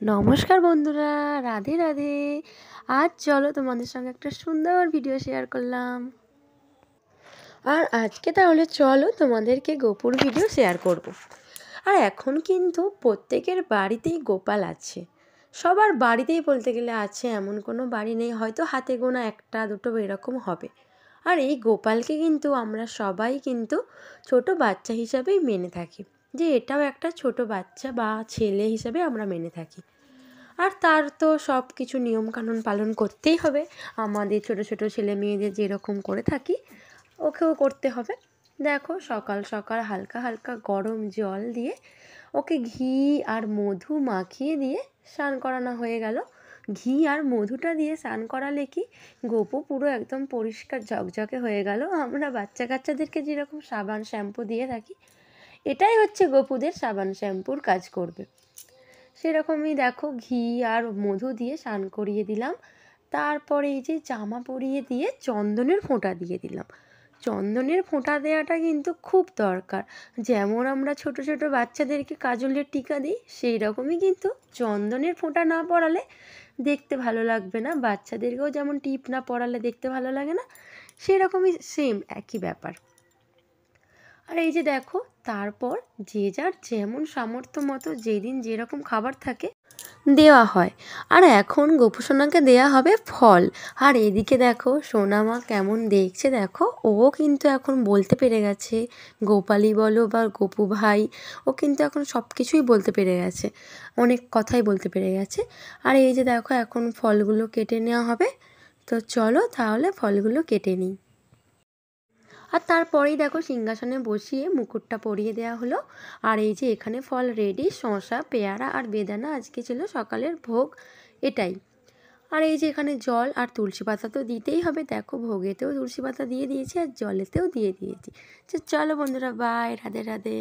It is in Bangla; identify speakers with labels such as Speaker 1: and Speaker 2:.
Speaker 1: নমস্কার বন্ধুরা, রাধে রাধে। আজ চলো তোমাদের সঙ্গে একটা সুন্দর ভিডিও শেয়ার করলাম। আর আজকে তাহলে চলো তোমাদেরকে গোপুর ভিডিও শেয়ার করব। আর এখন কিন্তু প্রত্যেকের বাড়িতেই গোপাল আছে। সবার বাড়িতেই বলতে গেলে আছে, এমন কোনো বাড়ি নেই, হয়তো হাতে গোনা একটা দুটো এরকম হবে। আর এই গোপালকে কিন্তু আমরা সবাই কিন্তু ছোট বাচ্চা হিসাবেই মেনে থাকি, যে এটাও একটা ছোট বাচ্চা বা ছেলে হিসাবে আমরা মেনে থাকি। আর তার তো সব কিছু নিয়মকানুন পালন করতেই হবে। আমাদের ছোট ছোট ছেলে মেয়েদের যেরকম করে থাকি ওকেও করতে হবে। দেখো, সকাল সকাল হালকা হালকা গরম জল দিয়ে ওকে ঘি আর মধু মাখিয়ে দিয়ে স্নান করানো হয়ে গেল। ঘি আর মধুটা দিয়ে স্নান করালে কি গোপু পুরো একদম পরিষ্কার ঝকঝকে হয়ে গেল। আমরা বাচ্চা কাচ্চাদেরকে যেরকম সাবান শ্যাম্পু দিয়ে থাকি, এটাই হচ্ছে গোপুদের সাবান শ্যাম্পুর কাজ করবে। সেরকমই দেখো, ঘি আর মধু দিয়ে স্নান করিয়ে দিলাম। তারপরে এই যে জামা পরিয়ে দিয়ে চন্দনের ফোঁটা দিয়ে দিলাম। চন্দনের ফোঁটা দেওয়াটা কিন্তু খুব দরকার। যেমন আমরা ছোট ছোট বাচ্চাদেরকে কাজলের টিকা দিই, সেই রকমই কিন্তু চন্দনের ফোঁটা না পরালে দেখতে ভালো লাগবে না। বাচ্চাদেরকেও যেমন টিপ না পরালে দেখতে ভালো লাগে না, সেরকমই সেম একই ব্যাপার। আর এই যে দেখো, তারপর যে যার যেমন সামর্থ্য মতো যেদিন যেরকম খাবার থাকে দেওয়া হয়। আর এখন গোপু সোনাকে দেওয়া হবে ফল। আর এদিকে দেখো সোনামা কেমন দেখছে, দেখো ও কিন্তু এখন বলতে পেরে গেছে। গোপালি বলো বা গোপু ভাই, ও কিন্তু এখন সব কিছুই বলতে পেরে গেছে, অনেক কথাই বলতে পেরে গেছে। আর এই যে দেখো, এখন ফলগুলো কেটে নেওয়া হবে। তো চলো তাহলে ফলগুলো কেটে নিই। আর তারপরেই দেখো সিংহাসনে বসিয়ে মুকুটটা পরিয়ে দেওয়া হলো। আর এই যে এখানে ফল রেডি, শসা পেয়ারা আর বেদানা আজকে ছিল সকালের ভোগ, এটাই। আর এই যে এখানে জল আর তুলসী পাতা তো দিতেই হবে। দেখো, ভোগেতেও তুলসী পাতা দিয়ে দিয়েছি আর জলেতেও দিয়ে দিয়েছি। চলো বন্ধুরা, বাই, রাধে রাধে।